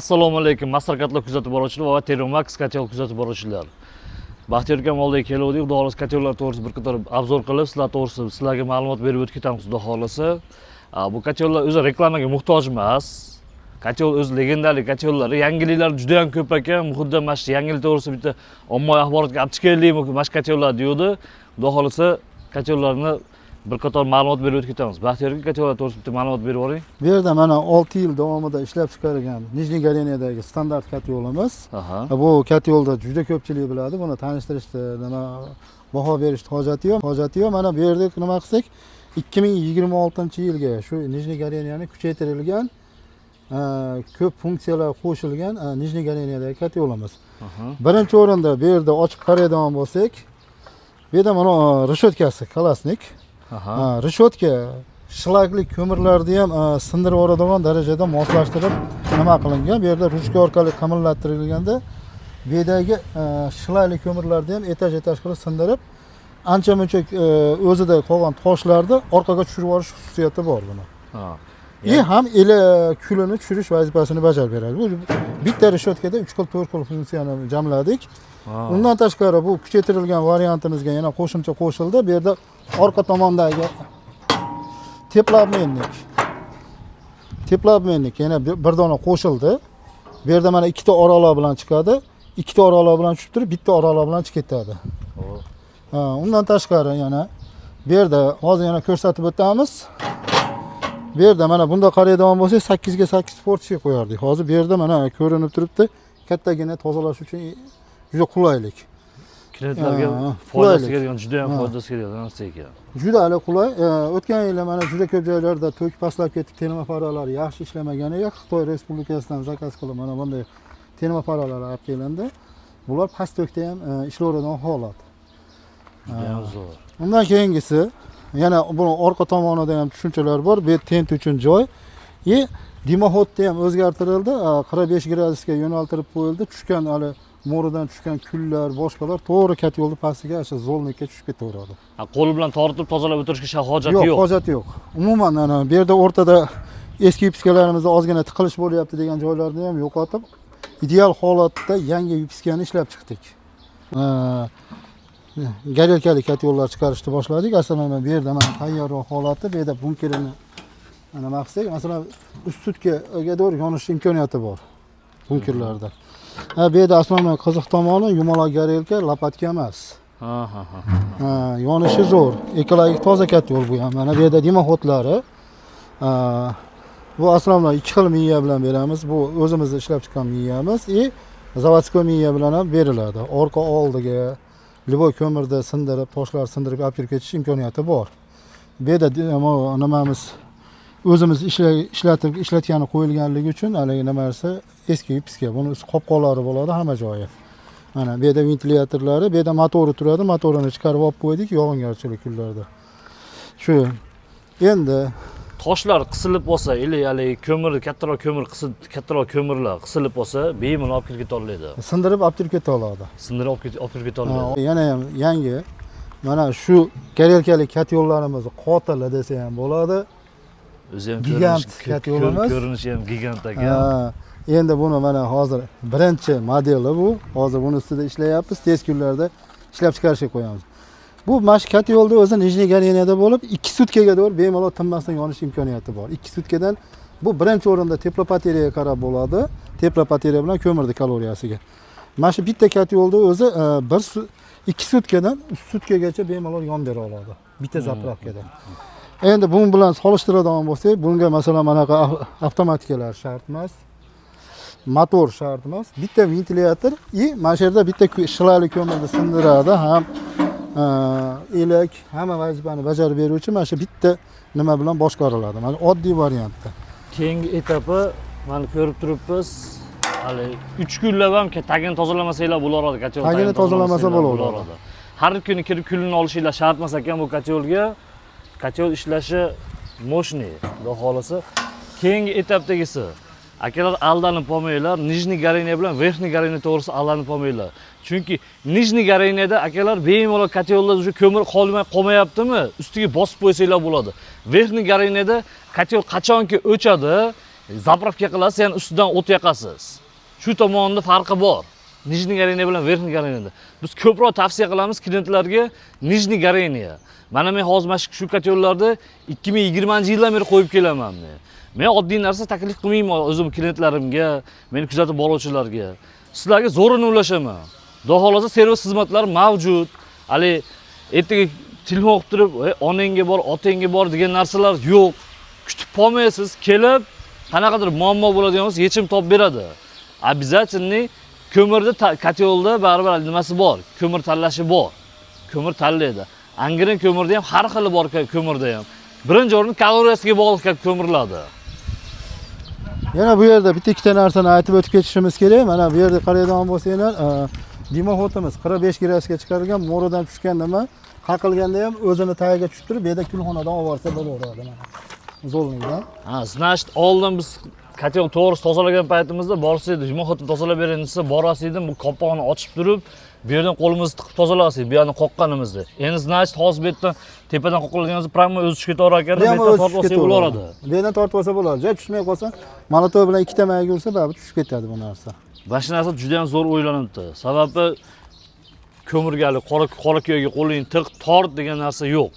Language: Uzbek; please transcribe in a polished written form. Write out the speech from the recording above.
Assalomu alaykum, maslahatlar kuzatib boruvchilar va Termax kotel kuzatib boruvchilar. Baxtiyor akam oldiga keldik, xudo xolasa kotellar to'g'risida bir qator obzor qilib, sizlar to'g'risida sizlarga ma'lumot berib o'tib ketamiz, xudo xolasa. Bu kotellar o'zi reklamaga muhtoj emas. Kotel o'zi legendalik kotellar, yangiliklar juda ham ko'p ekan. Xuddi mana shu yangilik to'g'risida bitta ommaviy axborotga olib chiqaylik, mana shu kotellar deydi. Xudo xolasa kotellarni bir qator ma'lumot berib o'tib ketamiz. Baxtiyor aka kotellar to'g'risida bitta ma'lumot berib yuboring. Bu yerda mana 6 yil davomida ishlab chiqarilgan Nijniy Goreniyadagi standart kotelimiz. Bu kotelda juda ko'pchilik biladi. Buni tanishtirishda nima baho berishga hojati yo'q. Mana bu yerda nima qilsak 2026-yilga shu Nijniy Goreniyani kuchaytirilgan ko'p funksiyalar qo'shilgan Nijniy Goreniyadagi kotelimiz. Birinchi o'rinda bu yerda ochib qaraydigan bo'lsak, bu yerda mana reshotkasi klassnik. Reshotka shlagli ko'mirlarni ham sindirib yuboradigan darajada moslashtirib nima qilingan. Bu yerda ruchka orqali qimillattirilganda bu yerdagi shlagli ko'mirlarni ham etaj qilib sindirib, ancha-muncha o'zida qolgan toshlarni orqaga tushirib yuborish xususiyati bor buni. Ham kulini tushirish vazifasini bajarib beradi. Bu bitta reshotkada 3 xil 4 xil funksiyani jamladik. Undan tashqari bu kuchaytirilgan variantimizga yana qo'shimcha qo'shildi. Bu yerda orqa tomondagi teplabmenlik yana bir dona qo'shildi. Bu yerda mana ikkita oraloq bilan chiqadi. Ikkita oraloq bilan tushib turib, bitta oraloq bilan chiqib ketadi. Undan tashqari yana bu yerda hozir yana ko'rsatib o'tamiz. Bu yerda mana bunda qaraydigan bo'lsak 8 ga 8 porsiya qo'yardik. Hozir bu yerda mana ko'rinib turibdi. Kattagina tozalash uchun juda qulaylik. Klientlarga foydasi kelgan, juda ham foydasi kelgan narsa ekan. Juda qulay. O'tgan yillar mana juda ko'p joylarda to'k pastlab ketib, termoapparatlar yaxshi ishlamagan edi. Xitoy Respublikasidan zakaz qilib mana bunday termoapparatlar olib kelindi. Bular past to'kda ham ishlaydigan holat. Juda ham zo'r. Undan keyingisi yana buni orqa tomonida ham tushunchalar bor. Bu tent uchun joy. Dimoxodni ham o'zgartirildi. 45 gradusga yo'naltirib qo'yildi. Tushgan hali mo'ridan tushgan kullar, boshqalar to'g'ri kotelni pastiga o'sha zolnikka tushib ketaveradi. Qo'l bilan tortib tozalab o'tirishga hojati yo'q. Yo'q, hojati yo'q. Umuman mana bu yerda o'rtada eski yupiskalarimizda ozgina tiqilish bo'lyapti degan joylarni ham yo'qotib, ideal holatda yangi yupiskani ishlab chiqdik. Garelkali kotellar chiqarishni boshladik. Aslida bu yerda mana tayyorroq holati, bu yerda bunkerini mana maqsak, masalan, ustutkaga doğru yonish imkoniyati bor bunkerlarda. Bu yerda aslida qiziq tomoni yumaloq garelka, lopatka emas. Yonishi zo'r. Ekologik toza kotel bu ham. Mana bu yerda dimoxodlari. Bu aslida 2 xil miya bilan beramiz. Bu o'zimiz ishlab chiqqan miyamiz. Zavodskoy miya bilan ham beriladi. Orqa oldiga liboy ko'mirda sindirib, toshlar sindirib olib kirib ketish imkoniyati bor. Bu yerda nimamiz o'zimiz ishlatgani qo'yilganligi uchun haligi nima narsa eski yupiska. Buni qopqonlari bo'ladi hamma joyi. Mana bu yerda ventilyatorlari, bu yerda motori turadi. Motorini chiqarib olib qo'ydik yog'ingarchilik kunlarda. Shu. Endi toshlar qisilib olsa, haligi ko'mir, kattaroq ko'mirlar qisilib olsa, bemalol olib kirib keta oladi. Sindirib olib kirib keta oladi. Sindirib olib kirib keta oladi. Yana ham yangi mana shu garelkali kotellarimiz qotili desa ham bo'ladi. O'zi ham gigant kotelimiz. Ko'rinishi ham gigant ekan. Endi buni mana hozir birinchi modeli bu. Hozir buni ustida ishlayapmiz. Tez kunlarda ishlab chiqarishga qo'yamiz. Bu mash kotelda o'zi Nijniy Goreniyada bo'lib 2 sutkaga doğru bemalol tinmasdan yonish imkoniyati bor. 2 sutkadan bu birinchi o'rinda teplobateriyaga qarab bo'ladi. Teplobateriya bilan ko'mirni kaloriyasiga. Mana shu bitta kotelda o'zi 2 sutkadan 3 sutkagacha bemalol yon bera oladi. Bitta zapravkada. Endi buni bilan solishtiradigan bo'lsak, bunga masalan manaqa avtomatikalar shart emas. Motor shart emas. Bitta ventilyator mana shu yerda bitta shlagli ko'mirni sindiradi, ham elak hamma vazifani bajarib beruvchi mana shu bitta nima bilan boshqariladi. Mana oddiy variantda. Keyingi etapi mana ko'rib turibmiz. Hali 3 kunlab ham tagini tozalasanglar bo'laveradi, kotel. Tagini tozalamasa bo'laveradi. Har kuni kirib kulini olishinglar shart emas ekan bu kotelga. Kotel ishlashi moshniy, xudo xolasa. Keyingi etapdagisi. Akalar aldanib qolmanglar. Nijniy Goreniya bilan Verxniy Goreniya to'g'risida aldanib qolmanglar. Chunki Nijniy Goreniyada akalar bemalol kotelda o'sha ko'mir qolmayaptimi? Ustiga bosib qo'ysanglar bo'ladi. Verxniy Goreniyada kotel qachonki o'chadi, Zapravka qilasiz, ya'ni ustidan o't yoqasiz. Shu tomonda farqi bor. Nijniy горение bilan verniy горениеda. Biz ko'proq tavsiya qilamiz klientlarga nijniy горение. Mana men hozir mana shu kotellarni 2020-yildan beri qo'yib kelaman men. Men oddiy narsa taklif qilmayman o'zim klientlarimga, meni kuzatib boruvchilarga. Sizlarga zo'rini ulashaman. Xudo xolasa servis xizmatlari mavjud. Hali ertaga telefon qilib turib, onangga bor, otangga bor degan narsalar yo'q. Kutib qolmaysiz, kelib qanaqadir muammo bo'ladigan bo'lsa yechim topib beradi. Обязательно ko'mirda kotelda baribir nimasi bor, ko'mir tanlashi bor. Ko'mir tanlaydi. Angren ko'mirda ham har xili bor ko'mirda ham. Birinchi o'rin kaloriyasiga bog'liq ko'mirlarda. Yana bu yerda bitta ikkita narsani aytib o'tib ketishimiz kerak. Mana bu yerda qaraydigan bo'lsanglar, dimoxotimiz 45 gradusga chiqarilgan, mo'ridan tushgan nima qaqilganda ham o'zini tagiga tushirib, bu yerda kulxonadan olib borsa bo'laveradi mana. Zo'rningdan. Значит, oldin biz kotel to'g'ri tozalagan paytimizda borsangiz, dimoxotni tozalab bering desa, borasiz, bu qopqog'ini ochib turib, bu yerdan qo'limizni tiqib tozalasiz, bu yerni qoqqanimizda. Endi значит, hozir bu yerdan tepadan qoqqaningizda pramo o'zi tushib ketaverar ekan, bu yerdan tortib olsa bo'laveradi. Bu yerdan tortib olsa bo'ladi. Joy tushmay qolsa, molotoy bilan ikkita mayga ursa, baribir tushib ketadi bu narsa. Mana shu narsa juda ham zo'r o'ylanibdi. Sababi ko'mirgali, qora kuyaga qo'lingni tiq, tort degan narsa yo'q.